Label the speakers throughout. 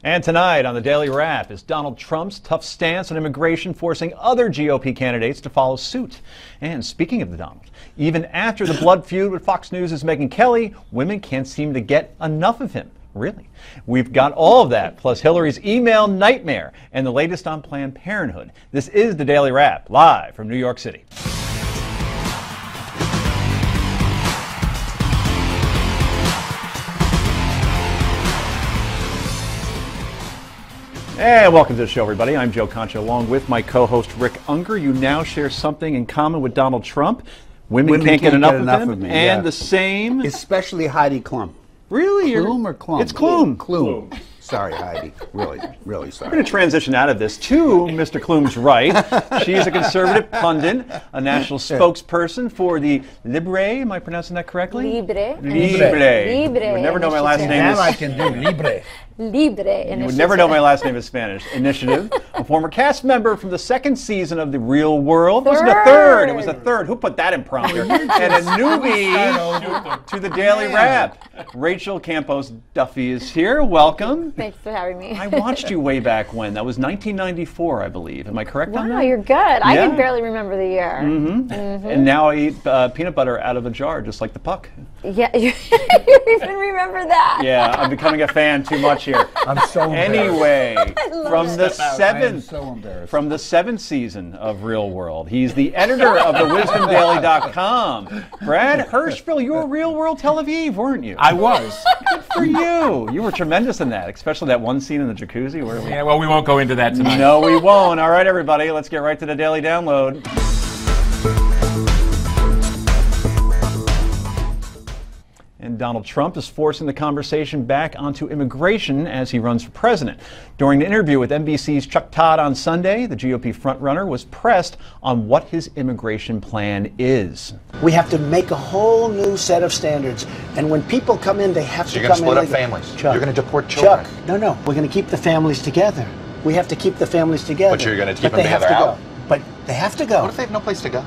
Speaker 1: And tonight on the Daily Wrap is Donald Trump's tough stance on immigration forcing other GOP candidates to follow suit. And speaking of the Donald, even after the blood feud with Fox News' Megyn Kelly, women can't seem to get enough of him. Really? We've got all of that, plus Hillary's email nightmare and the latest on Planned Parenthood. This is the Daily Wrap, live from New York City. And welcome to the show, everybody. I'm Joe Concha, along with my co-host Rick Unger. You now share something in common with Donald Trump. Women can't get enough of him, and the same.
Speaker 2: Especially Heidi Klum.
Speaker 1: Really?
Speaker 2: Klum or Klum?
Speaker 1: It's Klum.
Speaker 2: Klum. Sorry, Heidi. Really, really sorry.
Speaker 1: We're going to transition out of this to Mr. Klum's right. She's a conservative pundit, a national spokesperson for the Libre. Am I pronouncing that correctly?
Speaker 3: Libre.
Speaker 1: Libre. You would never know my last name
Speaker 2: Now I can do Libre.
Speaker 3: Libre.
Speaker 1: You would never know my last name is Spanish. Initiative. A former cast member from the second season of The Real World. Was it a third? It was a third. Who put that in prompter? And a newbie to the Daily Wrap. Rachel Campos Duffy is here. Welcome.
Speaker 3: Thanks for having me.
Speaker 1: I watched you way back when. That was 1994, I believe. Am I correct on that?
Speaker 3: Wow, you're good. I can barely remember the year.
Speaker 1: And now I eat peanut butter out of a jar, just like the puck.
Speaker 3: Yeah, you even remember that.
Speaker 1: Yeah, I'm becoming a fan too much here.
Speaker 2: I'm so embarrassed.
Speaker 1: Anyway, from the
Speaker 2: so
Speaker 1: seventh season of Real World, he's the editor of the WisdomDaily.com. Brad Hirschfeld, you were Real World Tel Aviv, weren't you?
Speaker 4: I was.
Speaker 1: Good for you. You were tremendous in that, especially that one scene in the jacuzzi. Where
Speaker 4: Yeah, well, we won't go into that tonight.
Speaker 1: No, we won't. All right, everybody, let's get right to the Daily Download. And Donald Trump is forcing the conversation back onto immigration as he runs for president. During an interview with NBC's Chuck Todd on Sunday, the GOP frontrunner was pressed on what his immigration plan is.
Speaker 5: We have to make a whole new set of standards. And when people come in, they have to come in.
Speaker 6: You're going to split up families.
Speaker 5: Chuck,
Speaker 6: you're going to deport children.
Speaker 5: Chuck, no. We're going to keep the families together. We have to keep the families together.
Speaker 6: But you're going to keep them
Speaker 5: they have
Speaker 6: together
Speaker 5: to
Speaker 6: out?
Speaker 5: go. But they have to go.
Speaker 6: What if they have no place to go?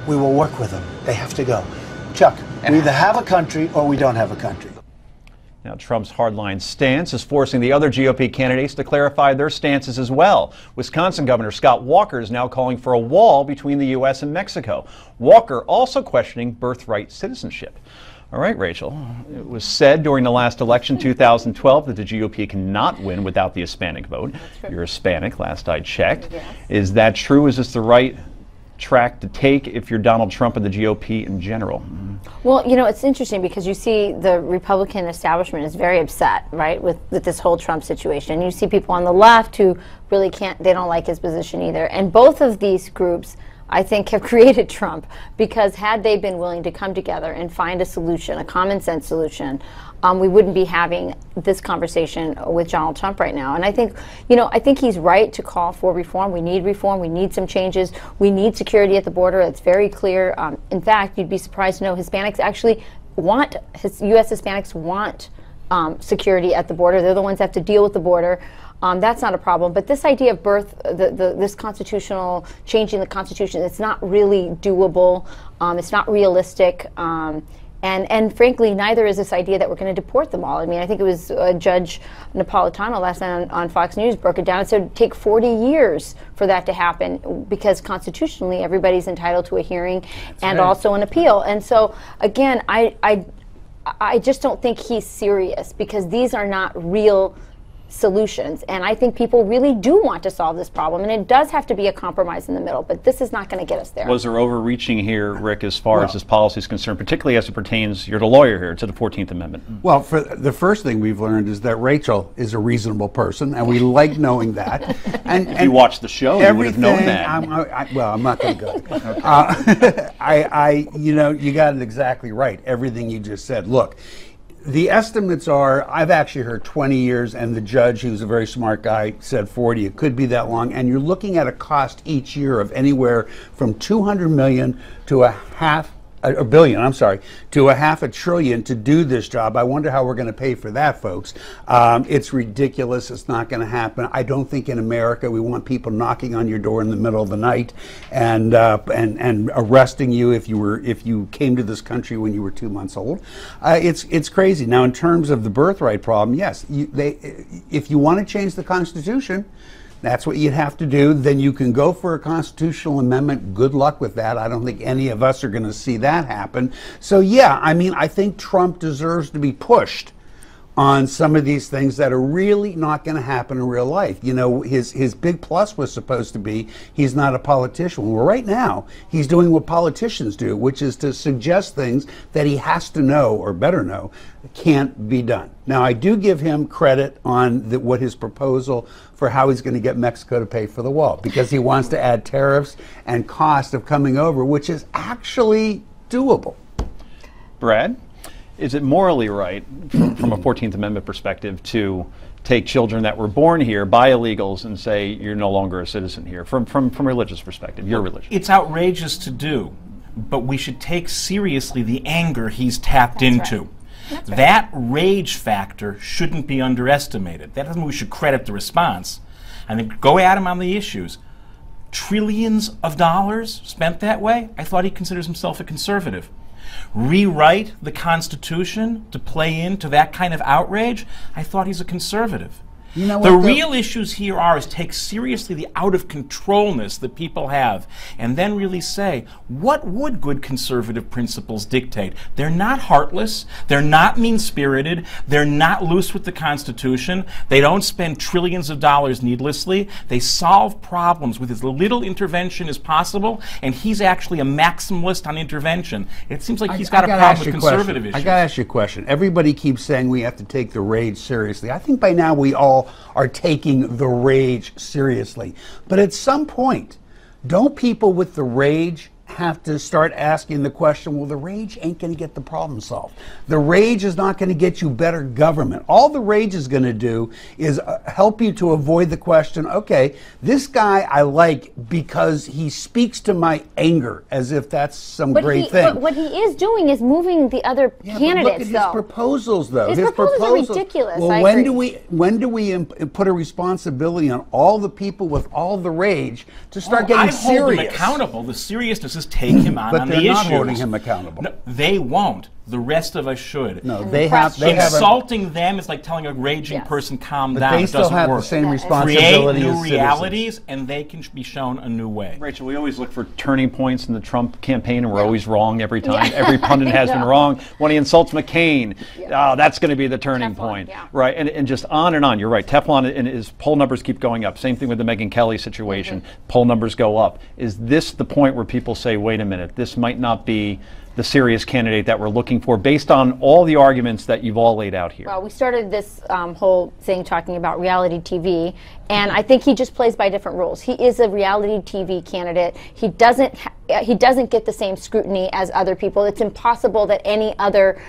Speaker 5: We will work with them. They have to go. Chuck, we either have a country or we don't have a country.
Speaker 1: Now, Trump's hardline stance is forcing the other GOP candidates to clarify their stances as well. Wisconsin Governor Scott Walker is now calling for a wall between the U.S. and Mexico. Walker also questioning birthright citizenship. All right, Rachel, it was said during the last election, 2012, that the GOP cannot win without the Hispanic vote. You're Hispanic, last I checked.
Speaker 3: Yes.
Speaker 1: Is that true? Is this the right track to take if you're Donald Trump and the GOP in general?
Speaker 3: Well, you know, it's interesting because you see the Republican establishment is very upset, right, with this whole Trump situation. You see people on the left who really they don't like his position either. And both of these groups, I think, have created Trump because had they been willing to come together and find a solution, a common sense solution, we wouldn't be having this conversation with Donald Trump right now. And I think, I think he's right to call for reform. We need some changes. We need security at the border. It's very clear. In fact, you'd be surprised to know Hispanics actually U.S. Hispanics want security at the border. They're the ones that have to deal with the border. That's not a problem. But this idea of this constitutional, changing the Constitution, it's not really doable. It's not realistic. And frankly, neither is this idea that we're going to deport them all. I mean, I think it was Judge Napolitano last night on Fox News broke it down and said it would take 40 years for that to happen because constitutionally everybody's entitled to a hearing and also an appeal. And so, again, I just don't think he's serious because these are not real solutions. And I think people really do want to solve this problem, and it does have to be a compromise in the middle, but this is not going to get us there.
Speaker 1: Was there overreaching here, Rick, as far as this policy is concerned, particularly as it pertains, you're the lawyer here, to the 14th Amendment?
Speaker 2: Well, for the first thing we've learned is that Rachel is a reasonable person, and we like knowing that. And
Speaker 1: if you watched the show, you would have known that.
Speaker 2: I'm not going to go. You got it exactly right, everything you just said. Look, the estimates are, I've actually heard 20 years, and the judge, who's a very smart guy, said 40. It could be that long, and you're looking at a cost each year of anywhere from $200 million to $500 a billion, I'm sorry, to a $500 billion to do this job. I wonder how we're going to pay for that, folks. It's ridiculous. It's not going to happen. I don't think in America we want people knocking on your door in the middle of the night and arresting you if you came to this country when you were 2 months old. It's crazy. Now, in terms of the birthright problem, yes, if you want to change the Constitution, that's what you'd have to do. Then you can go for a constitutional amendment. Good luck with that. I don't think any of us are going to see that happen. So yeah, I mean, I think Trump deserves to be pushed on some of these things that are really not going to happen in real life. You know, his big plus was supposed to be he's not a politician. Well, right now, he's doing what politicians do, which is to suggest things that he has to know, or better know, can't be done. Now, I do give him credit on what his proposal for how he's going to get Mexico to pay for the wall, because he wants to add tariffs and cost of coming over, which is actually doable.
Speaker 1: Brad? Is it morally right, from a 14th Amendment perspective, to take children that were born here by illegals and say you're no longer a citizen here, from a religious perspective, your religion?
Speaker 4: It's outrageous to do, but we should take seriously the anger he's tapped into.
Speaker 3: Right.
Speaker 4: That rage factor shouldn't be underestimated. That doesn't mean we should credit the response. I think go at him on the issues. Trillions of dollars spent that way? I thought he considers himself a conservative. Rewrite the Constitution to play into that kind of outrage? I thought he's a conservative.
Speaker 2: You know
Speaker 4: the
Speaker 2: what,
Speaker 4: real issues here is take seriously the out-of-controlness that people have, and then really say, what would good conservative principles dictate? They're not heartless, they're not mean-spirited, they're not loose with the Constitution, they don't spend trillions of dollars needlessly, they solve problems with as little intervention as possible, and he's actually a maximalist on intervention. It seems like he's got a problem with conservative issues.
Speaker 2: I got to ask you a question. Everybody keeps saying we have to take the rage seriously. I think by now we all are taking the rage seriously. But at some point, don't people with the rage have to start asking the question, well, the rage ain't going to get the problem solved. The rage is not going to get you better government. All the rage is going to do is help you to avoid the question, okay, this guy I like because he speaks to my anger, as if that's some great thing.
Speaker 3: But what he is doing is moving the other candidates,
Speaker 2: but look at his proposals, though.
Speaker 3: His proposals are ridiculous.
Speaker 2: Well, when do we put a responsibility on all the people with all the rage to start getting serious?
Speaker 4: I hold them accountable. The seriousness is take him on the issues.
Speaker 2: But they're not holding him accountable.
Speaker 4: No, they won't. The rest of us should.
Speaker 2: No, they have.
Speaker 4: Insulting them is like telling a raging person, calm down.
Speaker 2: They still have the same responsibility
Speaker 4: Create
Speaker 2: as
Speaker 4: new realities, and they can be shown a new way.
Speaker 1: Rachel, we always look for turning points in the Trump campaign, and we're always wrong every time. Every pundit has been wrong. When he insults McCain, that's going to be the turning point. Right, and just on and on. You're right. Teflon and his poll numbers keep going up. Same thing with the Megyn Kelly situation. Poll numbers go up. Is this the point where people say, wait a minute, this might not be the serious candidate that we're looking for, based on all the arguments that you've all laid out here?
Speaker 3: Well, we started this whole thing talking about reality TV, and I think he just plays by different rules. He is a reality TV candidate. He doesn't get the same scrutiny as other people. It's impossible that any other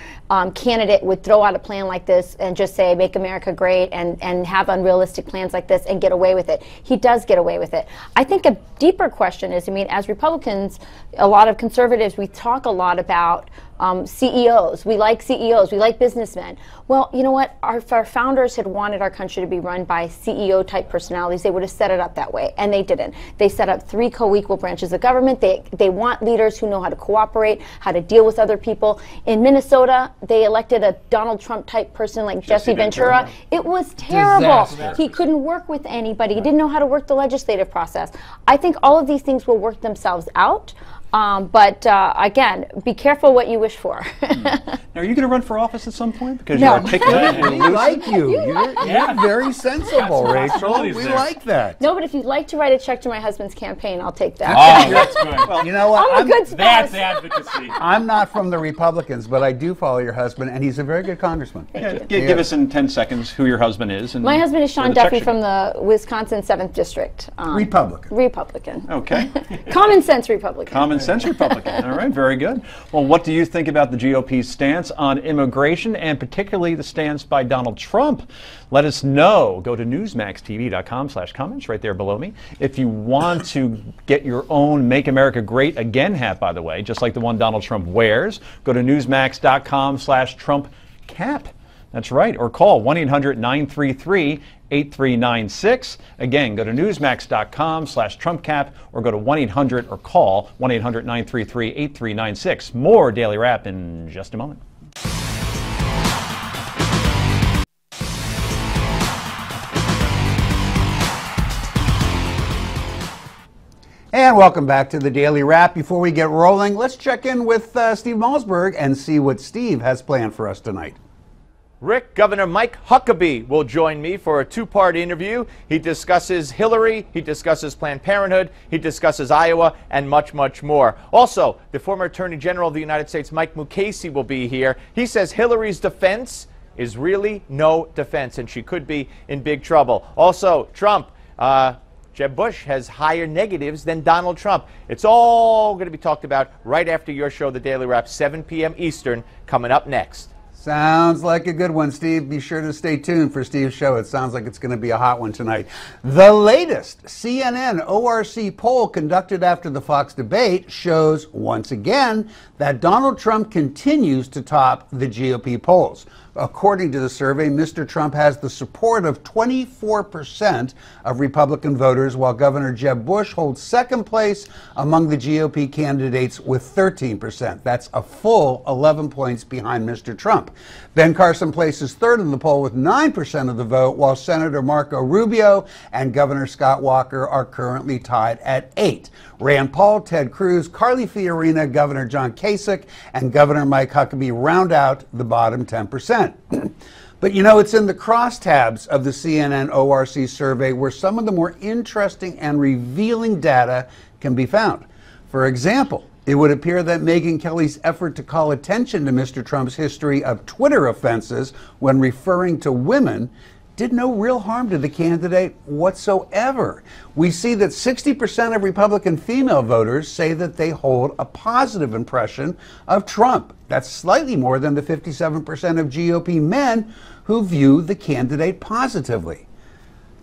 Speaker 3: candidate would throw out a plan like this and just say, make America great, and have unrealistic plans like this and get away with it. He does get away with it. I think a deeper question is, I mean, as Republicans, a lot of conservatives, we talk a lot about CEOs. We like CEOs. We like businessmen. Well, you know what? If our founders had wanted our country to be run by CEO-type personalities, they would have set it up that way, and they didn't. They set up 3 co-equal branches of government. They want leaders who know how to cooperate, how to deal with other people. In Minnesota, they elected a Donald Trump-type person like Jesse Ventura. It was terrible.
Speaker 2: Disaster.
Speaker 3: He couldn't work with anybody. He didn't know how to work the legislative process. I think all of these things will work themselves out. But again, be careful what you wish for.
Speaker 1: Now, are you going to run for office at some point? Because
Speaker 3: No.
Speaker 1: you're articulate and
Speaker 2: We
Speaker 1: lucid.
Speaker 2: like you. You're very sensible, Rachel. We like that.
Speaker 3: No, but if you'd like to write a check to my husband's campaign, I'll take that.
Speaker 4: Oh, that's good.
Speaker 1: Well,
Speaker 2: You know what?
Speaker 3: I'm a good spouse.
Speaker 4: That's advocacy.
Speaker 2: I'm not from the Republicans, but I do follow your husband, and he's a very good congressman.
Speaker 1: Give us in 10 seconds who your husband is. And
Speaker 3: My husband is
Speaker 1: where
Speaker 3: Sean
Speaker 1: the check
Speaker 3: Duffy
Speaker 1: should
Speaker 3: from the Wisconsin 7th District.
Speaker 2: Republican.
Speaker 3: Republican.
Speaker 1: go. Okay.
Speaker 3: Common sense Republican.
Speaker 1: Common sense Republican. All right, very good. Well, what do you think about the GOP's stance on immigration and particularly the stance by Donald Trump? Let us know. Go to newsmaxtv.com/comments right there below me. If you want to get your own Make America Great Again hat, by the way, just like the one Donald Trump wears, go to newsmax.com/TrumpCap. That's right, or call 1-800-933-8396. Again, go to newsmax.com/TrumpCap or go to 1-800 or call 1-800-933-8396. More Daily Wrap in just a moment.
Speaker 2: And welcome back to the Daily Wrap. Before we get rolling, let's check in with Steve Malzberg and see what Steve has planned for us tonight.
Speaker 7: Rick, Governor Mike Huckabee will join me for a two-part interview. He discusses Hillary, he discusses Planned Parenthood, he discusses Iowa, and much, much more. Also, the former Attorney General of the United States, Mike Mukasey, will be here. He says Hillary's defense is really no defense, and she could be in big trouble. Also, Trump, Jeb Bush has higher negatives than Donald Trump. It's all going to be talked about right after your show, The Daily Wrap, 7 p.m. Eastern, coming up next.
Speaker 2: Sounds like a good one, Steve. Be sure to stay tuned for Steve's show. It sounds like it's going to be a hot one tonight. The latest CNN ORC poll conducted after the Fox debate shows once again that Donald Trump continues to top the GOP polls. According to the survey, Mr. Trump has the support of 24% of Republican voters, while Governor Jeb Bush holds second place among the GOP candidates with 13%. That's a full 11 points behind Mr. Trump. Ben Carson places third in the poll with 9% of the vote, while Senator Marco Rubio and Governor Scott Walker are currently tied at 8%. Rand Paul, Ted Cruz, Carly Fiorina, Governor John Kasich, and Governor Mike Huckabee round out the bottom 10%. But you know, it's in the crosstabs of the CNN ORC survey where some of the more interesting and revealing data can be found. For example, it would appear that Megyn Kelly's effort to call attention to Mr. Trump's history of Twitter offenses when referring to women did no real harm to the candidate whatsoever. We see that 60% of Republican female voters say that they hold a positive impression of Trump. That's slightly more than the 57% of GOP men who view the candidate positively.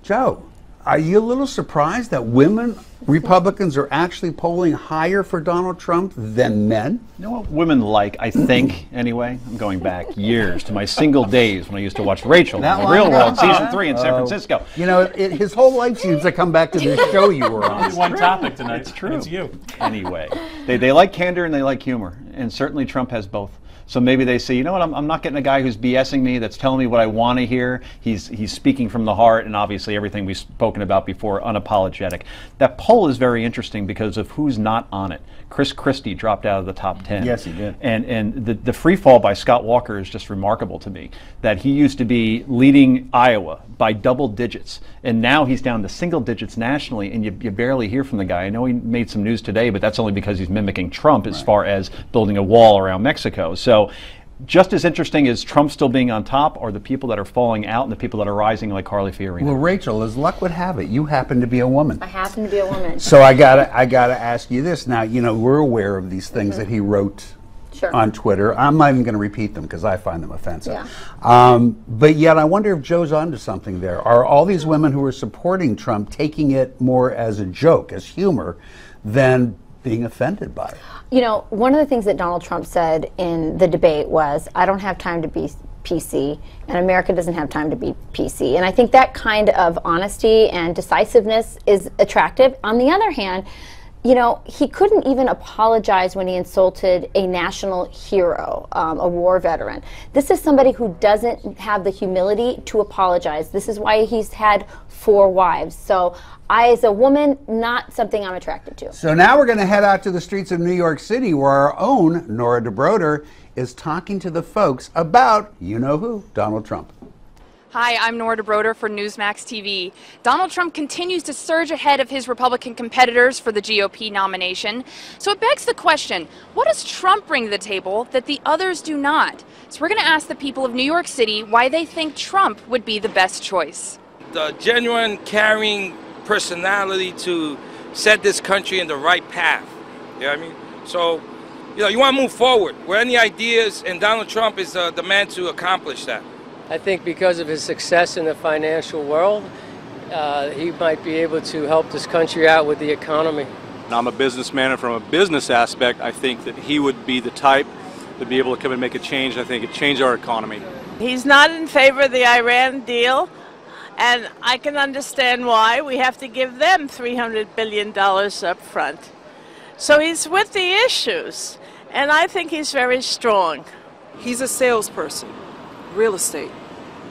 Speaker 2: Joe, are you a little surprised that women Republicans are actually polling higher for Donald Trump than men?
Speaker 1: You know what women like, I think, anyway? I'm going back years to my single days when I used to watch Rachel in the Real World, season 3 in San Francisco.
Speaker 2: You know, his whole life seems to come back to this show you were on.
Speaker 4: Only one topic tonight.
Speaker 1: It's true.
Speaker 4: It's you.
Speaker 1: Anyway, they like candor and they like humor, and certainly Trump has both. So maybe they say, you know what, I'm not getting a guy who's BSing me, that's telling me what I want to hear. He's speaking from the heart, and obviously everything we've spoken about before, unapologetic. That poll is very interesting because of who's not on it. Chris Christie dropped out of the top 10.
Speaker 2: Yes, he did.
Speaker 1: And the free fall by Scott Walker is just remarkable to me, that he used to be leading Iowa by double digits, and now he's down to single digits nationally, and you barely hear from the guy. I know he made some news today, but that's only because he's mimicking Trump as far as building a wall around Mexico. So just as interesting as Trump still being on top are the people that are falling out and the people that are rising, like Carly Fiorina.
Speaker 2: Well, Rachel, as luck would have it, you happen to be a woman.
Speaker 3: I happen to be a woman.
Speaker 2: So I gotta ask you this. Now, you know, we're aware of these things that he wrote on Twitter. I'm not even going to repeat them because I find them offensive.
Speaker 3: Yeah.
Speaker 2: But yet I wonder if Joe's onto something there. Are all these women who are supporting Trump taking it more as a joke, as humor, than being offended by it?
Speaker 3: You know, one of the things that Donald Trump said in the debate was, I don't have time to be PC, and America doesn't have time to be PC. And I think that kind of honesty and decisiveness is attractive. On the other hand, you know, he couldn't even apologize when he insulted a national hero, a war veteran. This is somebody who doesn't have the humility to apologize. This is why he's had 4 wives. So I, as a woman, not something I'm attracted to.
Speaker 2: So now we're going to head out to the streets of New York City, where our own Nora DeBroder is talking to the folks about, you know who, Donald Trump.
Speaker 8: Hi, I'm Nora DeBroder for Newsmax TV. Donald Trump continues to surge ahead of his Republican competitors for the GOP nomination. So it begs the question, what does Trump bring to the table that the others do not? So we're going to ask the people of New York City why they think Trump would be the best choice.
Speaker 9: The genuine, caring personality to set this country in the right path. You know what I mean? So, you know, you want to move forward. Where any ideas, and Donald Trump is the man to accomplish that.
Speaker 10: I think because of his success in the financial world, he might be able to help this country out with the economy.
Speaker 11: I'm a businessman, and from a business aspect, I think that he would be the type to be able to come and make a change. I think it changed our economy.
Speaker 12: He's not in favor of the Iran deal, and I can understand why. We have to give them $300 billion up front. So he's with the issues, and I think he's very strong.
Speaker 13: He's a salesperson, real estate.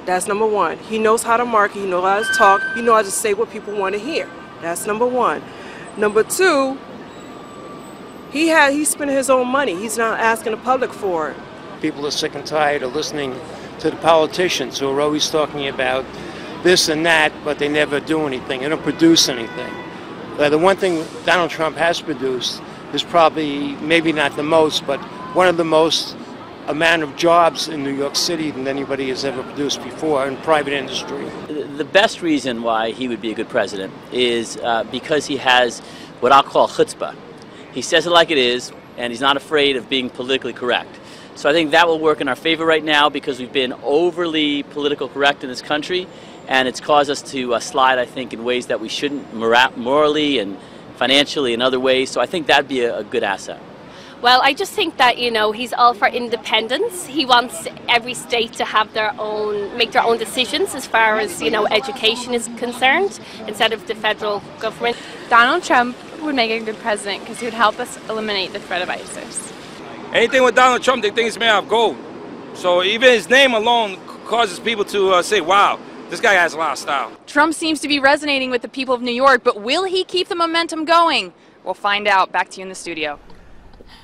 Speaker 13: That's number one. He knows how to market, he knows how to talk, he knows how to say what people want to hear. That's number one. Number two, he's spending his own money. He's not asking the public for it.
Speaker 10: People are sick and tired of listening to the politicians who are always talking about this and that, but they never do anything. They don't produce anything. The one thing Donald Trump has produced is probably, maybe not the most, but one of the most amount of jobs in New York City than anybody has ever produced before in private industry.
Speaker 14: The best reason why he would be a good president is because he has what I'll call chutzpah. He says it like it is, and he's not afraid of being politically correct. So I think that will work in our favor right now because we've been overly political correct in this country, and it's caused us to slide, I think, in ways that we shouldn't, morally and financially and other ways. So I think that'd be a good asset.
Speaker 15: Well, I just think that, you know, he's all for independence. He wants every state to have make their own decisions as far as, you know, education is concerned, instead of the federal government.
Speaker 8: Donald Trump would make a good president because he would help us eliminate the threat of ISIS.
Speaker 9: Anything with Donald Trump, they think it's made out of gold. So even his name alone causes people to say, wow, this guy has a lot of style.
Speaker 8: Trump seems to be resonating with the people of New York, but will he keep the momentum going? We'll find out. Back to you in the studio.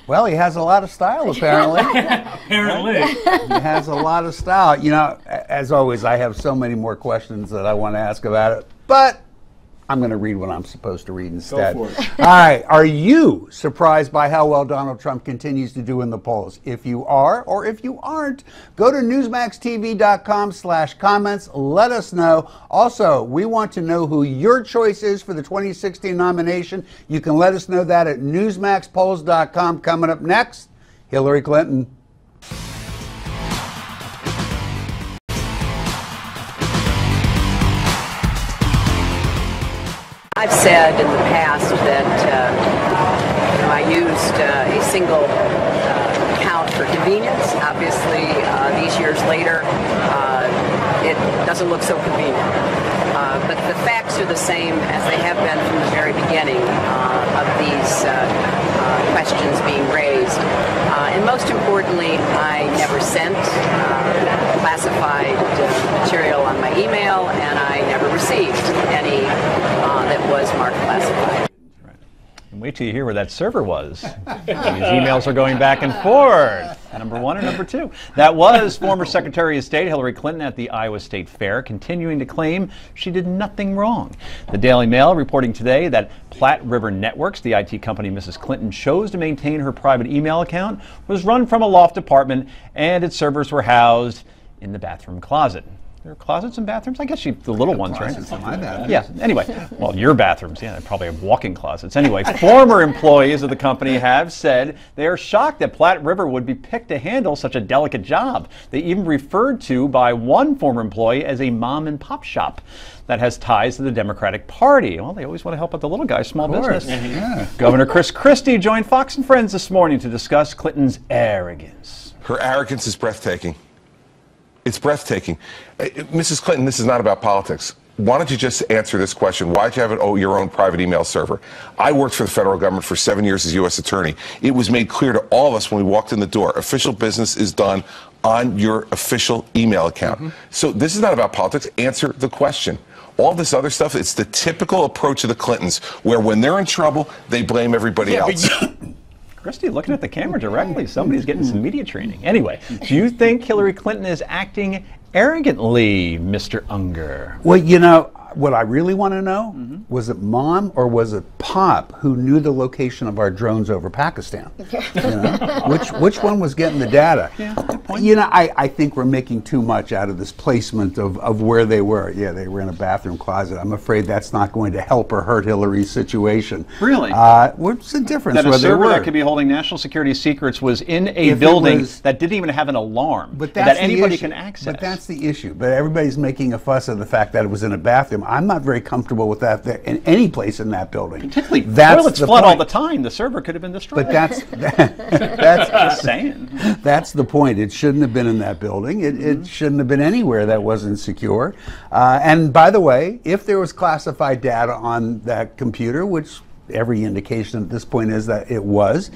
Speaker 2: Well, he has a lot of style, apparently.
Speaker 4: Apparently.
Speaker 2: He has a lot of style. You know, as always, I have so many more questions that I want to ask about it, but I'm going to read what I'm supposed to read instead.
Speaker 4: Go for it.
Speaker 2: All right. Are you surprised by how well Donald Trump continues to do in the polls? If you are, or if you aren't, go to newsmaxtv.com/comments. Let us know. Also, we want to know who your choice is for the 2016 nomination. You can let us know that at newsmaxpolls.com. Coming up next, Hillary Clinton.
Speaker 16: I've said in the past that I used a single account for convenience. Obviously, these years later, it doesn't look so convenient. But the facts are the same as they have been from the very beginning of these questions being raised. And most importantly, I never sent classified material on my email, and I never received any that was marked classified.
Speaker 1: And wait till you hear where that server was. These emails are going back and forth. Number one and number two. That was former Secretary of State Hillary Clinton at the Iowa State Fair, continuing to claim she did nothing wrong. The Daily Mail reporting today that Platte River Networks, the IT company Mrs. Clinton chose to maintain her private email account, was run from a loft apartment, and its servers were housed in the bathroom closet. There are closets and bathrooms? I guess the little ones, right?
Speaker 2: In my bathroom.
Speaker 1: Yeah, anyway. Well, your bathrooms, yeah, they probably have walk-in closets. Anyway, former employees of the company have said they are shocked that Platte River would be picked to handle such a delicate job. They even referred to by one former employee as a mom-and-pop shop that has ties to the Democratic Party. Well, they always want to help out the little guy, small business.
Speaker 2: Yeah.
Speaker 1: Governor Chris Christie joined Fox and Friends this morning to discuss Clinton's arrogance.
Speaker 17: Her arrogance is breathtaking. It's breathtaking. Mrs. Clinton, this is not about politics. Why don't you just answer this question? Why did you have your own private email server? I worked for the federal government for 7 years as U.S. Attorney. It was made clear to all of us when we walked in the door, official business is done on your official email account. So this is not about politics. Answer the question. All this other stuff, it's the typical approach of the Clintons, where when they're in trouble, they blame everybody else.
Speaker 1: Christy, looking at the camera directly. Somebody's getting some media training. Anyway, do you think Hillary Clinton is acting arrogantly, Mr. Unger?
Speaker 2: Well, you know, what I really want to know, was it Mom or was it Pop who knew the location of our drones over Pakistan? You know? Which one was getting the data?
Speaker 1: Yeah, good point.
Speaker 2: You know, I think we're making too much out of this placement of where they were. Yeah, they were in a bathroom closet. I'm afraid that's not going to help or hurt Hillary's situation.
Speaker 1: Really?
Speaker 2: What's the difference?
Speaker 1: That a
Speaker 2: where they
Speaker 1: server
Speaker 2: were?
Speaker 1: that could be holding national security secrets was in a
Speaker 2: If it
Speaker 1: building
Speaker 2: was-
Speaker 1: that didn't even have an alarm
Speaker 2: But
Speaker 1: that
Speaker 2: that's the
Speaker 1: anybody
Speaker 2: issue.
Speaker 1: can access.
Speaker 2: But that's the issue. But everybody's making a fuss of the fact that it was in a bathroom. I'm not very comfortable with that in any place in that building.
Speaker 1: Particularly,
Speaker 2: That's
Speaker 1: toilets
Speaker 2: the
Speaker 1: flood all
Speaker 2: point.
Speaker 1: the time. The server could have been destroyed.
Speaker 2: But that's
Speaker 1: Just saying.
Speaker 2: That's the point. It shouldn't have been in that building. It shouldn't have been anywhere that wasn't secure. And by the way, if there was classified data on that computer, which every indication at this point is that it was,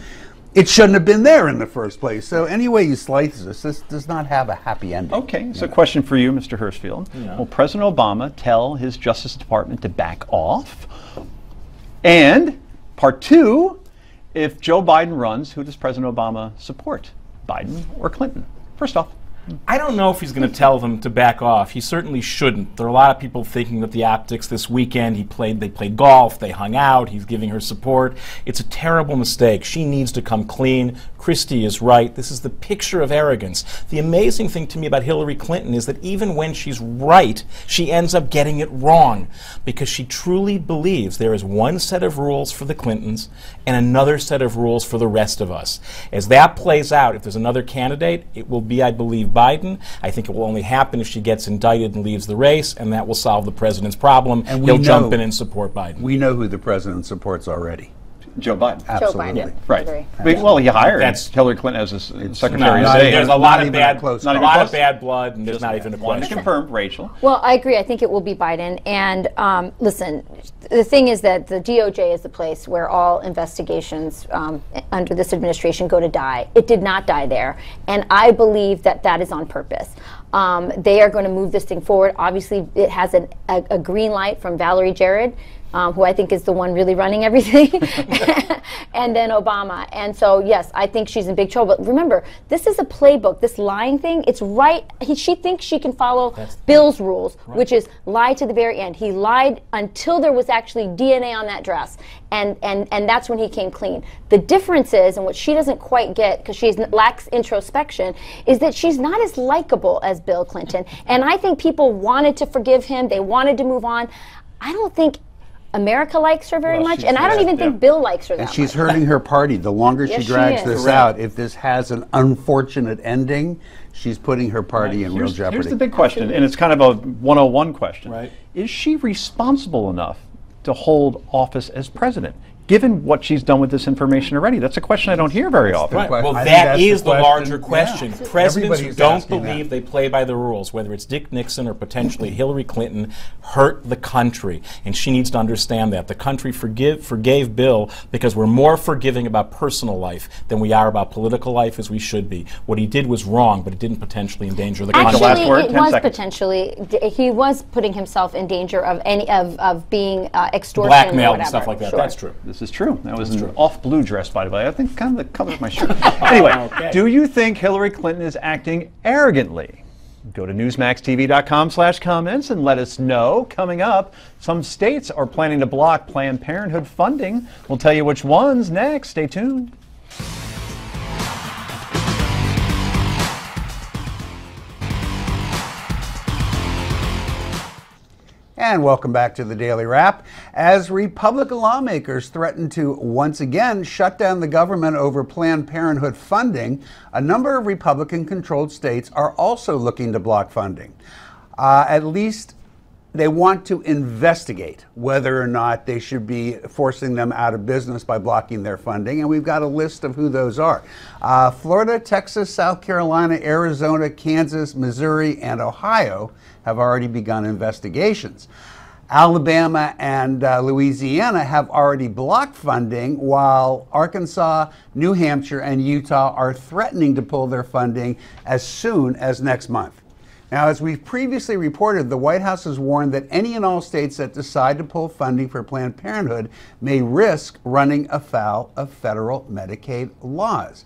Speaker 2: it shouldn't have been there in the first place. So any way you slice this does not have a happy ending.
Speaker 1: Okay, so question for you, Mr. Hirschfield.
Speaker 2: Yeah.
Speaker 1: Will President Obama tell his Justice Department to back off? And part two, if Joe Biden runs, who does President Obama support, Biden or Clinton? First off.
Speaker 4: I don't know if he's going to tell them to back off. He certainly shouldn't. There are a lot of people thinking that the optics this weekend, they played golf, they hung out, he's giving her support. It's a terrible mistake. She needs to come clean. Christie is right. This is the picture of arrogance. The amazing thing to me about Hillary Clinton is that even when she's right, she ends up getting it wrong because she truly believes there is one set of rules for the Clintons and another set of rules for the rest of us. As that plays out, if there's another candidate, it will be, I believe, Biden. I think it will only happen if she gets indicted and leaves the race, and that will solve the president's problem.
Speaker 2: And
Speaker 4: he'll jump in and support Biden.
Speaker 2: We know who the president supports already.
Speaker 1: Joe Biden.
Speaker 2: Absolutely.
Speaker 3: Joe Biden.
Speaker 1: Right.
Speaker 3: Agree.
Speaker 1: Well, he hired
Speaker 4: That's-
Speaker 1: Hillary Clinton as his Secretary
Speaker 4: No,
Speaker 1: of
Speaker 4: no,
Speaker 1: State.
Speaker 4: there's a
Speaker 2: Not
Speaker 4: lot of
Speaker 2: even
Speaker 4: bad,
Speaker 2: close.
Speaker 4: a
Speaker 1: Not
Speaker 4: lot
Speaker 1: even
Speaker 4: of
Speaker 1: close?
Speaker 4: bad blood, and there's not even a
Speaker 1: Wanted to
Speaker 4: question.
Speaker 1: confirm, Rachel.
Speaker 3: Well, I agree. I think it will be Biden. And listen, the thing is that the DOJ is the place where all investigations under this administration go to die. It did not die there. And I believe that that is on purpose. They are going to move this thing forward. Obviously, it has a green light from Valerie Jarrett, who I think is the one really running everything, and then Obama. And so, yes, I think she's in big trouble. But remember, this is a playbook. This lying thing, it's right. She thinks she can follow Bill's rules, which is lie to the very end. He lied until there was actually DNA on that dress. And that's when he came clean. The difference is, and what she doesn't quite get, because she lacks introspection, is that she's not as likable as Bill Clinton. And I think people wanted to forgive him. They wanted to move on. I don't think America likes her very much, and I don't even think Bill likes her that
Speaker 2: And
Speaker 3: much.
Speaker 2: she's hurting her party. The longer
Speaker 3: Yes,
Speaker 2: she
Speaker 3: she
Speaker 2: drags
Speaker 3: is.
Speaker 2: this
Speaker 1: Correct.
Speaker 2: out, if this has an unfortunate ending, she's putting her party in real jeopardy.
Speaker 1: Here's the big question, and it's kind of a 101 question.
Speaker 4: Right.
Speaker 1: Is she responsible enough to hold office as president, given what she's done with this information already? That's a question I don't hear very often.
Speaker 4: Right. Well,
Speaker 2: I think
Speaker 4: that
Speaker 2: that's
Speaker 4: is
Speaker 2: the
Speaker 4: the larger
Speaker 2: question.
Speaker 4: question.
Speaker 2: Yeah.
Speaker 4: Presidents who
Speaker 2: Everybody's
Speaker 4: don't
Speaker 2: asking
Speaker 4: believe
Speaker 2: that.
Speaker 4: they play by the rules, whether it's Dick Nixon or potentially Hillary Clinton, hurt the country. And she needs to understand that. The country forgave Bill because we're more forgiving about personal life than we are about political life, as we should be. What he did was wrong, but it didn't potentially endanger the country.
Speaker 3: Actually,
Speaker 1: Last word,
Speaker 3: it
Speaker 1: 10
Speaker 3: was
Speaker 1: seconds.
Speaker 3: potentially. He was putting himself in danger of of being extortion,
Speaker 4: Blackmailed
Speaker 3: or
Speaker 4: and
Speaker 3: whatever.
Speaker 4: stuff like that.
Speaker 3: Sure.
Speaker 4: That's true.
Speaker 1: This is true. That was an off blue dress, by the way. I think kind of the color of my shirt. Anyway,
Speaker 4: Okay.
Speaker 1: do you think Hillary Clinton is acting arrogantly? Go to newsmaxtv.com/comments and let us know. Coming up, some states are planning to block Planned Parenthood funding. We'll tell you which ones next. Stay tuned.
Speaker 2: And welcome back to the Daily Wrap. As Republican lawmakers threaten to once again shut down the government over Planned Parenthood funding, a number of Republican-controlled states are also looking to block funding. At least they want to investigate whether or not they should be forcing them out of business by blocking their funding, and we've got a list of who those are. Florida, Texas, South Carolina, Arizona, Kansas, Missouri, and Ohio have already begun investigations. Alabama and Louisiana have already blocked funding, while Arkansas, New Hampshire, and Utah are threatening to pull their funding as soon as next month. Now, as we've previously reported, the White House has warned that any and all states that decide to pull funding for Planned Parenthood may risk running afoul of federal Medicaid laws.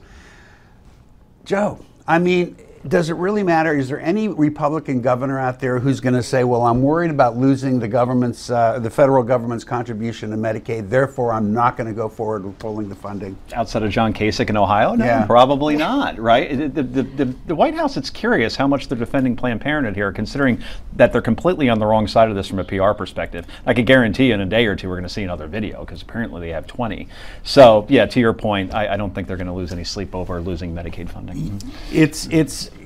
Speaker 2: Joe, I mean, does it really matter? Is there any Republican governor out there who's going to say, well, I'm worried about losing the government's, the federal government's contribution to Medicaid, therefore I'm not going to go forward with pulling the funding?
Speaker 1: Outside of John Kasich in Ohio? No,
Speaker 2: Yeah.
Speaker 1: probably not, right? The White House, it's curious how much they're defending Planned Parenthood here, considering that they're completely on the wrong side of this from a PR perspective. I could guarantee you in a day or two we're going to see another video, because apparently they have 20. So, yeah, to your point, I don't think they're going to lose any sleep over losing Medicaid funding.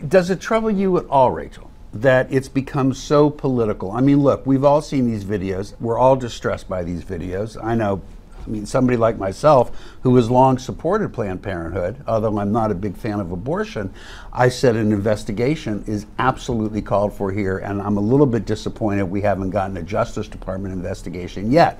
Speaker 2: Does it trouble you at all, Rachel, that it's become so political? I mean, look, we've all seen these videos. We're all distressed by these videos. I know, somebody like myself who has long supported Planned Parenthood, although I'm not a big fan of abortion, I said an investigation is absolutely called for here, and I'm a little bit disappointed we haven't gotten a Justice Department investigation yet.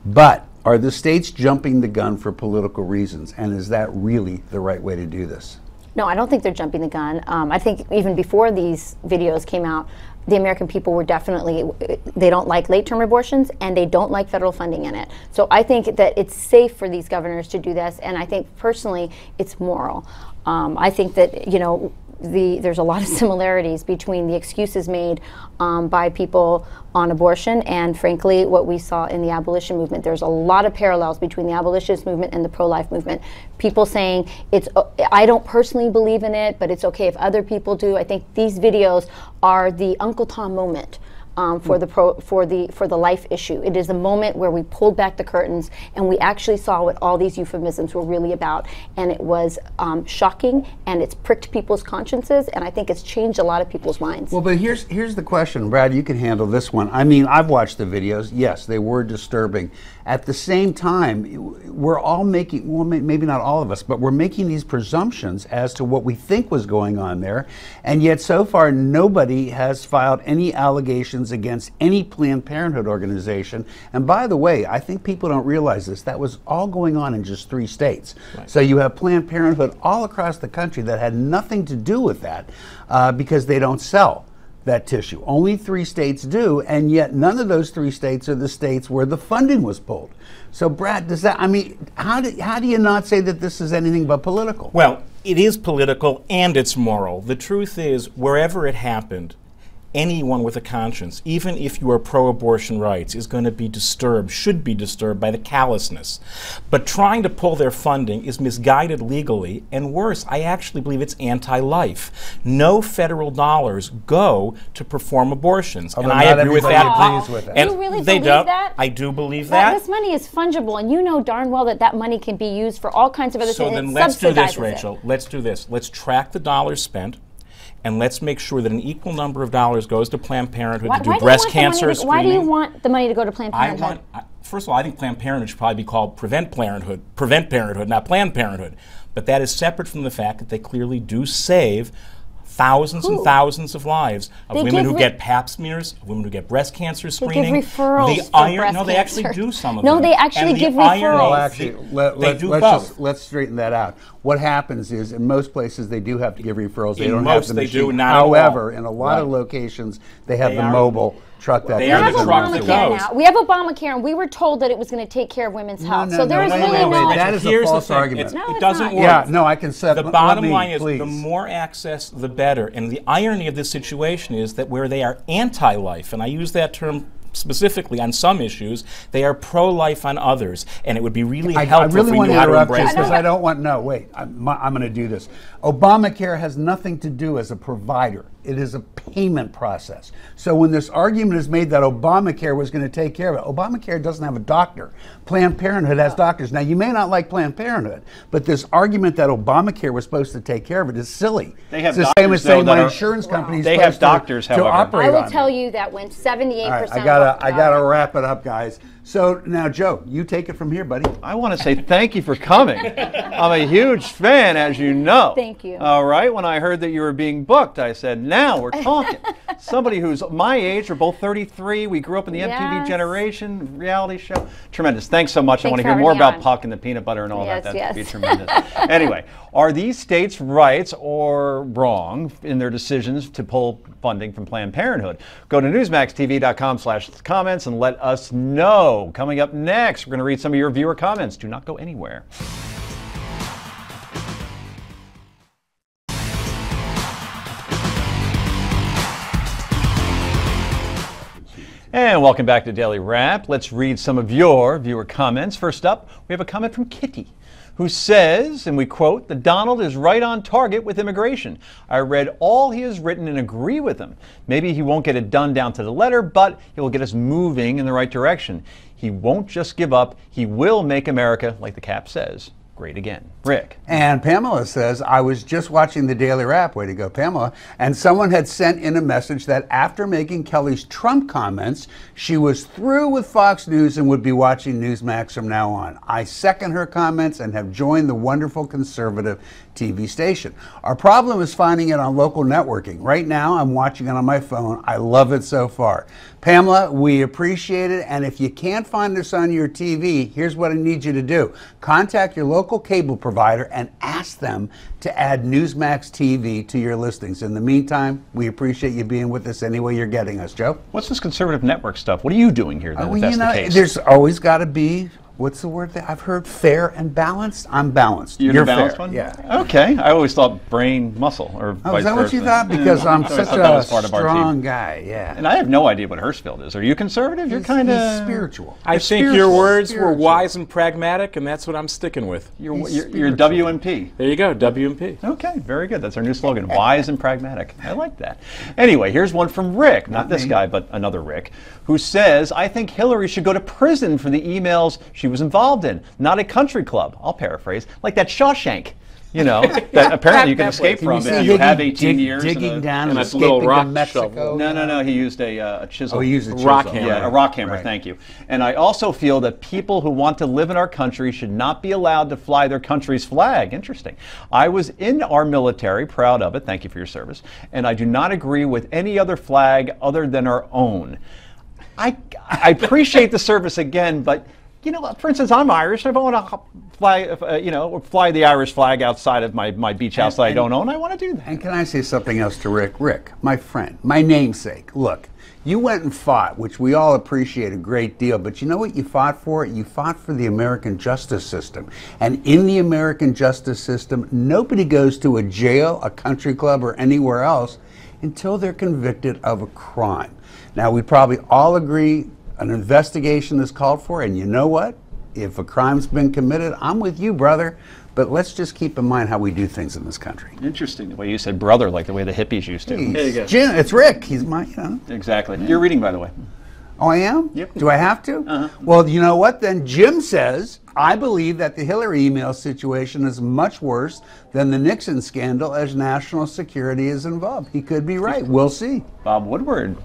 Speaker 2: But are the states jumping the gun for political reasons, and is that really the right way to do this?
Speaker 3: No, I don't think they're jumping the gun. I think even before these videos came out, the American people were definitely, they don't like late-term abortions and they don't like federal funding in it. So I think that it's safe for these governors to do this, and I think personally it's moral. I think that, you know, there's a lot of similarities between the excuses made by people on abortion and, frankly, what we saw in the abolition movement. There's a lot of parallels between the abolitionist movement and the pro-life movement. People saying, I don't personally believe in it, but it's okay if other people do. I think these videos are the Uncle Tom moment. For the life issue. It is a moment where we pulled back the curtains and we actually saw what all these euphemisms were really about, and it was shocking, and it's pricked people's consciences, and I think it's changed a lot of people's minds.
Speaker 2: Well, but here's the question, Brad. You can handle this one. I mean, I've watched the videos. Yes, they were disturbing. At the same time, we're all making, well, maybe not all of us, but we're making these presumptions as to what we think was going on there, and yet so far nobody has filed any allegations against any Planned Parenthood organization. And by the way, I think people don't realize this. That was all going on in just 3 states. Right. So you have Planned Parenthood all across the country that had nothing to do with that because they don't sell that tissue. Only 3 states do, and yet none of those 3 states are the states where the funding was pulled. So Brad, does that, I mean, how do you not say that this is anything but political?
Speaker 4: Well, it is political and it's moral. The truth is, wherever it happened, anyone with a conscience, even if you are pro-abortion rights, is going to be disturbed, should be disturbed by the callousness. But trying to pull their funding is misguided legally, and worse, I actually believe it's anti-life. No federal dollars go to perform abortions,
Speaker 2: Although
Speaker 4: and I agree with that.
Speaker 2: Agrees with that.
Speaker 4: And
Speaker 3: you really
Speaker 4: they
Speaker 3: believe
Speaker 4: don't.
Speaker 3: that?
Speaker 4: I do believe that.
Speaker 3: This money is fungible, and you know darn well that that money can be used for all kinds of other
Speaker 4: So
Speaker 3: things.
Speaker 4: then let's do this, Rachel. Let's do this. Let's track the dollars spent, and let's make sure that an equal number of dollars goes to Planned Parenthood to do breast cancer screening.
Speaker 3: Why do you want the money to go to Planned Parenthood?
Speaker 4: First of all, I think Planned Parenthood should probably be called Prevent Parenthood, not Planned Parenthood. But that is separate from the fact that they clearly do save thousands and thousands of lives of women who get pap smears, of women who get breast cancer screening.
Speaker 3: They give referrals
Speaker 4: the
Speaker 3: for
Speaker 4: iron,
Speaker 3: breast
Speaker 4: no, they
Speaker 3: cancer.
Speaker 4: actually do some of
Speaker 3: No,
Speaker 4: them.
Speaker 3: they actually give referrals.
Speaker 2: Well, actually, let's straighten that out. What happens is, in most places, they do have to give referrals. They don't have the machine. However, in a lot of locations, they have the mobile truck that
Speaker 3: we have Obamacare now. We have Obamacare, and we were told that it was going to take care of women's health. So there is really no.
Speaker 2: That is a false argument.
Speaker 4: It doesn't work.
Speaker 2: Yeah, no, I can set.
Speaker 4: The bottom line is, the more access, the better. And the irony of this situation is that where they are anti-life, and I use that term specifically on some issues, they are pro-life on others, and it would be really helpful if we knew how to embrace
Speaker 2: because I don't want. No, wait. I'm going to do this. Obamacare has nothing to do as a provider. It is a payment process. So when this argument is made that Obamacare was going to take care of it, Obamacare doesn't have a doctor. Planned Parenthood has doctors. Now, you may not like Planned Parenthood, but this argument that Obamacare was supposed to take care of it is silly.
Speaker 1: They have
Speaker 2: it's the same as saying my insurance company is supposed to operate on
Speaker 3: I will tell you that when 78%.
Speaker 2: I gotta wrap it up, guys. So now, Joe, you take it from here, buddy.
Speaker 1: I want to say thank you for coming. I'm a huge fan, as you know.
Speaker 3: Thank you.
Speaker 1: All right. When I heard that you were being booked, I said, now we're talking. Somebody who's my age, we're both 33. We grew up in the MTV generation, reality show. Tremendous. Thanks so much. I want to hear more about Puck and the peanut butter and all that. That'd be tremendous. Anyway, are these states right or wrong in their decisions to pull funding from Planned Parenthood? Go to newsmaxtv.com/comments and let us know. Coming up next, we're going to read some of your viewer comments. Do not go anywhere. And welcome back to Daily Wrap. Let's read some of your viewer comments. First up, we have a comment from Kitty, who says, and we quote, "The Donald is right on target with immigration. I read all he has written and agree with him. Maybe he won't get it done down to the letter, but he will get us moving in the right direction. He won't just give up. He will make America, like the cap says, great again." Rick.
Speaker 2: And Pamela says, I was just watching the Daily Wrap, way to go, Pamela, and someone had sent in a message that after making Kelly's Trump comments, she was through with Fox News and would be watching Newsmax from now on. I second her comments and have joined the wonderful conservative TV station. Our problem is finding it on local networking. Right now, I'm watching it on my phone. I love it so far. Pamela, we appreciate it, and if you can't find us on your TV, here's what I need you to do. Contact your local cable provider and ask them to add Newsmax TV to your listings. In the meantime, we appreciate you being with us any way you're getting us. Joe?
Speaker 1: What's this conservative network stuff? What are you doing here then, if that's the case?
Speaker 2: There's always got to be, what's the word that I've heard? Fair and balanced? I'm balanced.
Speaker 1: You're the balanced
Speaker 2: fair.
Speaker 1: one?
Speaker 2: Yeah.
Speaker 1: Okay. I always thought brain muscle or vice versa.
Speaker 2: Is that what you thought? Because I'm such a strong guy, yeah.
Speaker 1: And I have no idea what Hirschfeld is. Are you conservative? You're kind of
Speaker 2: spiritual.
Speaker 4: I think your words were wise and pragmatic, and that's what I'm sticking with.
Speaker 1: You're WMP.
Speaker 4: There you go, WMP.
Speaker 1: Okay, very good. That's our new slogan, wise and pragmatic. I like that. Anyway, here's one from Rick, not this guy, but another Rick, who says, I think Hillary should go to prison for the emails she was involved in, not a country club. I'll paraphrase, like that Shawshank. You know, that apparently you can escape from if you have 18 years.
Speaker 2: Digging down and
Speaker 4: a little rock
Speaker 2: Mexico.
Speaker 1: No. He used a chisel.
Speaker 2: Oh, he used a chisel.
Speaker 4: Rock hammer.
Speaker 1: Yeah, a rock hammer,
Speaker 2: Right.
Speaker 1: thank you. And I also feel that people who want to live in our country should not be allowed to fly their country's flag. Interesting. I was in our military, proud of it, thank you for your service, and I do not agree with any other flag other than our own. I appreciate the service again, but you know, for instance, I'm Irish. If I want to fly the Irish flag outside of my beach house that I don't own, I want to do that.
Speaker 2: And can I say something else to Rick? Rick, my friend, my namesake, look, you went and fought, which we all appreciate a great deal, but you know what you fought for? You fought for the American justice system. And in the American justice system, nobody goes to a jail, a country club, or anywhere else until they're convicted of a crime. Now, we probably all agree an investigation is called for, and you know what? If a crime's been committed, I'm with you, brother. But let's just keep in mind how we do things in this country.
Speaker 1: Interesting, the way you said brother, like the way the hippies used to.
Speaker 2: There you go. Jim, it's Rick. He's my,
Speaker 1: Exactly. You're reading, by the way.
Speaker 2: Oh, I am?
Speaker 1: Yep.
Speaker 2: Do I have to? Well, you know what then? Jim says, I believe that the Hillary email situation is much worse than the Nixon scandal as national security is involved. He could be right. We'll see.
Speaker 1: Bob Woodward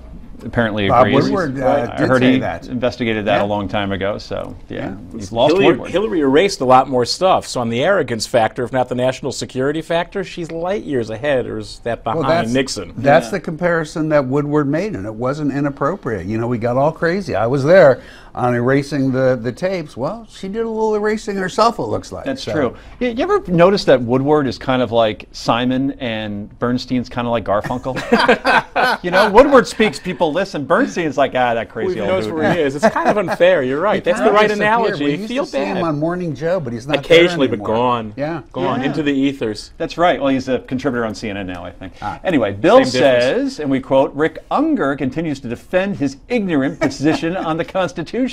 Speaker 1: apparently
Speaker 2: Bob
Speaker 1: agrees.
Speaker 2: Woodward
Speaker 1: I
Speaker 2: did
Speaker 1: heard
Speaker 2: say
Speaker 1: he
Speaker 2: that.
Speaker 1: investigated that
Speaker 2: Yeah.
Speaker 1: a long time ago, so he's lost Woodward.
Speaker 4: Hillary erased a lot more stuff, so on the arrogance factor, if not the national security factor, she's light years ahead, or is that behind Nixon?
Speaker 2: That's the comparison that Woodward made, and it wasn't inappropriate. You know, we got all crazy. I was there on erasing the tapes. Well, she did a little erasing herself, it looks like.
Speaker 1: That's
Speaker 2: So-
Speaker 1: true. You ever notice that Woodward is kind of like Simon and Bernstein's kind of like Garfunkel? You know, Woodward speaks, people listen. Bernstein's like, that crazy
Speaker 4: Who
Speaker 1: old
Speaker 4: knows
Speaker 1: dude.
Speaker 4: where he is? It's kind of unfair. You're right. That's the right analogy.
Speaker 2: We
Speaker 4: You
Speaker 2: used
Speaker 4: feel
Speaker 2: to see him
Speaker 4: bad.
Speaker 2: on Morning Joe, but he's not
Speaker 4: Occasionally,
Speaker 2: there
Speaker 4: but
Speaker 2: anymore.
Speaker 4: gone.
Speaker 2: Yeah.
Speaker 4: Gone into the ethers.
Speaker 1: That's right. Well, he's a contributor on CNN now, I think. Anyway, Bill
Speaker 4: Same difference.
Speaker 1: says, and we quote, Rick Unger continues to defend his ignorant position on the Constitution.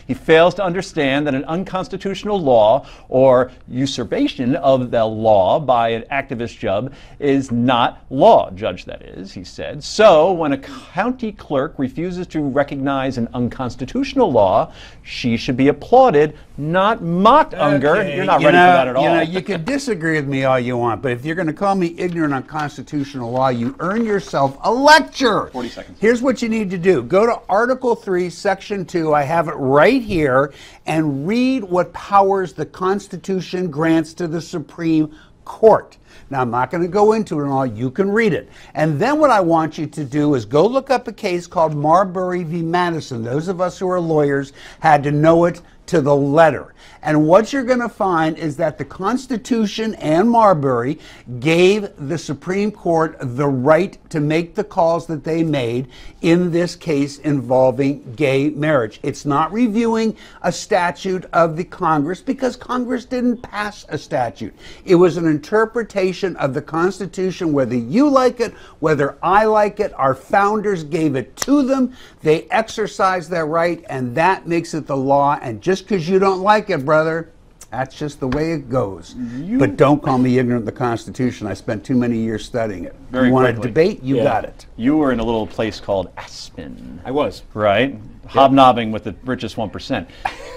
Speaker 1: He fails to understand that an unconstitutional law or usurpation of the law by an activist judge is not law, judge that is, he said. So when a county clerk refuses to recognize an unconstitutional law, she should be applauded, not mocked, Unger.
Speaker 2: Okay,
Speaker 1: You're not
Speaker 2: you
Speaker 1: ready
Speaker 2: know,
Speaker 1: for that at all.
Speaker 2: You know, you can disagree with me all you want, but if you're going to call me ignorant on constitutional law, you earn yourself a lecture.
Speaker 1: 40 seconds.
Speaker 2: Here's what you need to do. Go to Article 3, Section 2. I have it right here, and read what powers the Constitution grants to the Supreme Court. Now, I'm not going to go into it all. You can read it. And then what I want you to do is go look up a case called Marbury v. Madison. Those of us who are lawyers had to know it to the letter. And what you're going to find is that the Constitution and Marbury gave the Supreme Court the right to make the calls that they made in this case involving gay marriage. It's not reviewing a statute of the Congress because Congress didn't pass a statute. It was an interpretation violation of the Constitution, whether you like it, whether I like it. Our founders gave it to them. They exercise their right, and that makes it the law. And just because you don't like it, brother, that's just the way it goes. But don't call me ignorant of the Constitution. I spent too many years studying it.
Speaker 1: Very
Speaker 2: you want
Speaker 1: quickly.
Speaker 2: to debate? You got it.
Speaker 1: You were in a little place called Aspen.
Speaker 4: I was.
Speaker 1: Right? Hobnobbing with the richest 1%.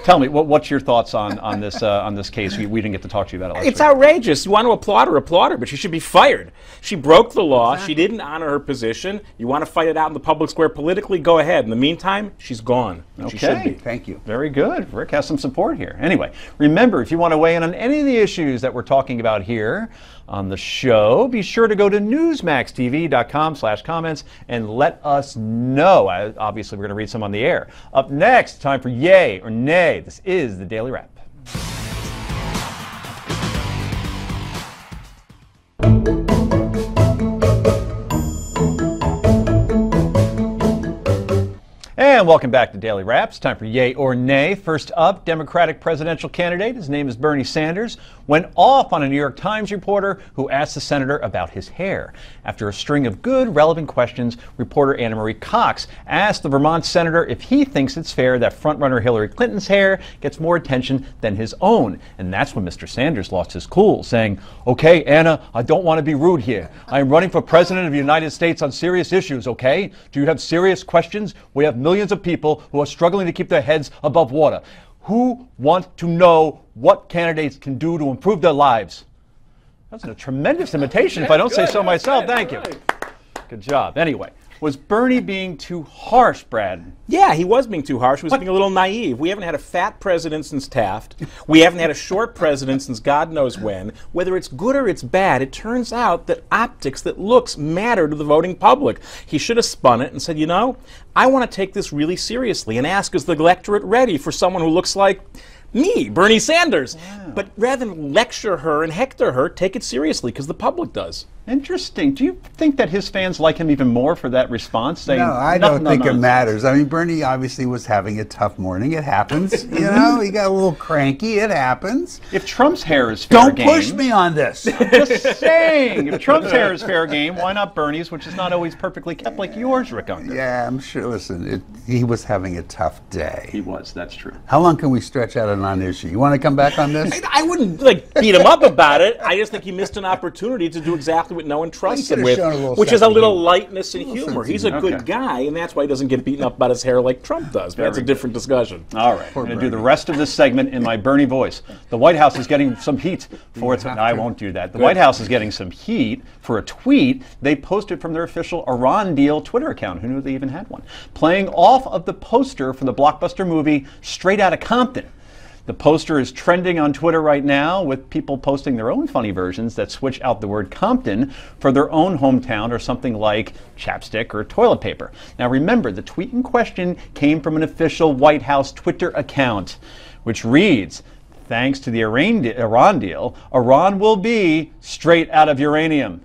Speaker 1: Tell me, what's your thoughts on this case? We didn't get to talk to you about it last
Speaker 4: It's
Speaker 1: week.
Speaker 4: outrageous. You want to applaud her, but she should be fired. She broke the law. She didn't honor her position. You want to fight it out in the public square politically? Go ahead. In the meantime, she's gone. And she should be.
Speaker 2: Thank you.
Speaker 1: Very good. Rick has some support here. Anyway, remember, if you want to weigh in on any of the issues that we're talking about here on the show, be sure to go to newsmaxtv.com/comments and let us know. Obviously, we're going to read some on the air. Up next, time for Yay or Nay. This is the Daily Wrap. And welcome back to Daily Wraps. Time for Yay or Nay. First up, Democratic presidential candidate, his name is Bernie Sanders, went off on a New York Times reporter who asked the senator about his hair. After a string of good, relevant questions, reporter Anna Marie Cox asked the Vermont senator if he thinks it's fair that frontrunner Hillary Clinton's hair gets more attention than his own. And that's when Mr. Sanders lost his cool, saying, "Okay, Anna, I don't want to be rude here. I am running for president of the United States on serious issues, okay? Do you have serious questions? We have millions of people who are struggling to keep their heads above water. Who want to know what candidates can do to improve their lives?" That's a tremendous imitation, if I don't say so myself. Thank you. Good job. Anyway, was Bernie being too harsh, Brad?
Speaker 4: Yeah, he was being too harsh. He was being a little naive. We haven't had a fat president since Taft. We haven't had a short president since God knows when. Whether it's good or it's bad, it turns out that optics, that looks, matter to the voting public. He should have spun it and said, you know, I want to take this really seriously and ask, is the electorate ready for someone who looks like me, Bernie Sanders? Wow. But rather than lecture her and hector her, take it seriously, because the public does.
Speaker 1: Interesting. Do you think that his fans like him even more for that response? Saying,
Speaker 2: no, I don't think it matters. I mean, Bernie obviously was having a tough morning. It happens. You know, he got a little cranky. It happens.
Speaker 1: If Trump's hair is fair game...
Speaker 2: Don't push me on this.
Speaker 1: I'm just saying. If Trump's hair is fair game, why not Bernie's, which is not always perfectly kept like yours, Rick Unger?
Speaker 2: Yeah, I'm sure. Listen, he was having a tough day.
Speaker 1: He was. That's true.
Speaker 2: How long can we stretch out a non-issue? You want to come back on this?
Speaker 4: I wouldn't beat him up about it. I just think he missed an opportunity to do exactly what no one trusts him with, which is a little lightness and humor. He's a good guy, and that's why he doesn't get beaten up about his hair like Trump does. But that's a different discussion.
Speaker 1: All right, I'm going to do the rest of this segment in my Bernie voice. The White House is getting some heat for its... I won't do that. The White House is getting some heat for a tweet they posted from their official Iran deal Twitter account. Who knew they even had one? Playing off of the poster for the blockbuster movie Straight Outta Compton. The poster is trending on Twitter right now, with people posting their own funny versions that switch out the word Compton for their own hometown or something like chapstick or toilet paper. Now remember, the tweet in question came from an official White House Twitter account, which reads, "Thanks to the Iran deal, Iran will be straight out of uranium."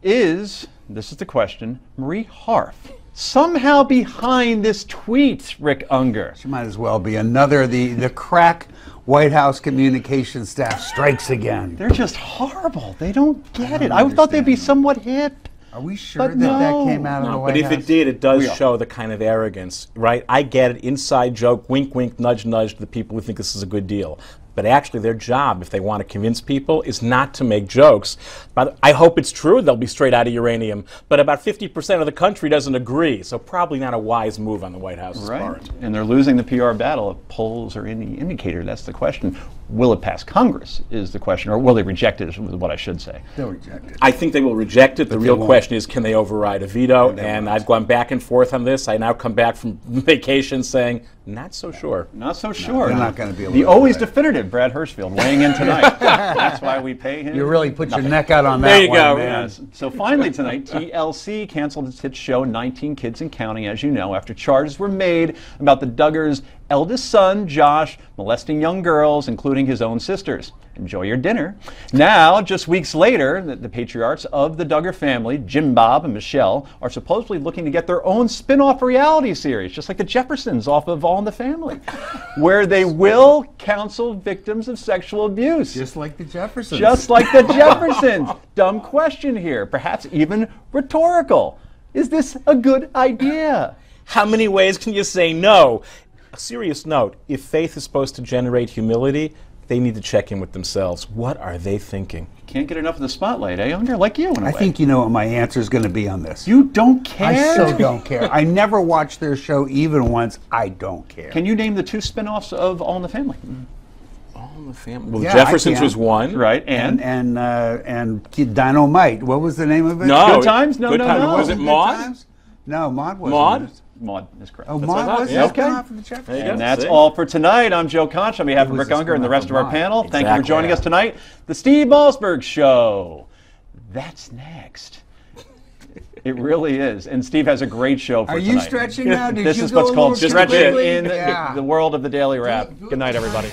Speaker 1: Is, this is the question, Marie Harf somehow behind this tweet, Rick Unger?
Speaker 2: She might as well be. Another, the crack White House communication staff strikes again.
Speaker 1: They're just horrible. They don't get it. I thought they'd be somewhat hip.
Speaker 2: Are we sure that came out of the White House?
Speaker 4: But if it did, it does show the kind of arrogance, right? I get it, inside joke, wink, wink, nudge, nudge to the people who think this is a good deal. But actually their job, if they want to convince people, is not to make jokes. But I hope it's true they'll be straight out of uranium. But about 50% of the country doesn't agree, so probably not a wise move on the White House's part.
Speaker 1: And they're losing the PR battle. If polls are any indicator, that's the question. Will it pass Congress is the question, or will they reject it is what I should say.
Speaker 2: They'll reject it.
Speaker 4: I think they will reject it. The real question is, can they override a veto? And I've gone back and forth on this. I now come back from vacation saying, not so sure.
Speaker 1: Not so sure.
Speaker 2: They're not going to be able
Speaker 1: the
Speaker 2: to
Speaker 1: always definitive Brad Hirschfield weighing in tonight. That's why we pay him.
Speaker 2: You really put your neck out on that
Speaker 4: there you
Speaker 2: one,
Speaker 4: go,
Speaker 2: man.
Speaker 1: Yes. So finally tonight, TLC canceled its hit show 19 Kids and Counting, as you know, after charges were made about the Duggars Eldest son, Josh, molesting young girls, including his own sisters. Enjoy your dinner. Now, just weeks later, the patriarchs of the Duggar family, Jim Bob and Michelle, are supposedly looking to get their own spin-off reality series, just like the Jeffersons off of All in the Family, where they will counsel victims of sexual abuse.
Speaker 2: Just like the Jeffersons.
Speaker 1: Just like the Jeffersons. Dumb question here, perhaps even rhetorical. Is this a good idea?
Speaker 4: How many ways can you say no? A serious note, if faith is supposed to generate humility, they need to check in with themselves. What are they thinking?
Speaker 1: Can't get enough of the spotlight, eh, Unger? Like you, in a way.
Speaker 2: I think you know what my answer is going to be on this.
Speaker 1: You don't care?
Speaker 2: I so don't care. I never watched their show even once. I don't care.
Speaker 1: Can you name the 2 spin-offs of All in the Family?
Speaker 4: All in the Family. Well,
Speaker 2: Yeah,
Speaker 4: Jeffersons was one.
Speaker 1: Right,
Speaker 2: and Dynamite. What was the name of it?
Speaker 4: No.
Speaker 1: Good Times? No,
Speaker 4: Good
Speaker 1: no,
Speaker 4: Times.
Speaker 1: no.
Speaker 4: Was it Maud?
Speaker 2: No, Maud wasn't.
Speaker 4: Maud?
Speaker 1: Maud is correct.
Speaker 2: Oh,
Speaker 1: That's
Speaker 2: Maud
Speaker 1: what I
Speaker 2: was
Speaker 1: thought.
Speaker 2: okay.
Speaker 1: Okay.
Speaker 2: From the Jeffersons.
Speaker 4: There you go.
Speaker 1: And that's
Speaker 4: See?
Speaker 1: all for tonight. I'm Joe Conch on behalf of Rick Unger and the rest of our panel. Thank you for joining us tonight. The Steve Malzberg Show. That's next. It really is. And Steve has a great show for
Speaker 2: Are
Speaker 1: tonight.
Speaker 2: you stretching now? Did
Speaker 1: This
Speaker 2: you
Speaker 1: is
Speaker 2: go
Speaker 1: what's
Speaker 2: a
Speaker 1: called
Speaker 2: little
Speaker 1: stretching
Speaker 2: quickly?
Speaker 1: in
Speaker 2: Yeah.
Speaker 1: the world of the Daily Wrap. Good night, everybody.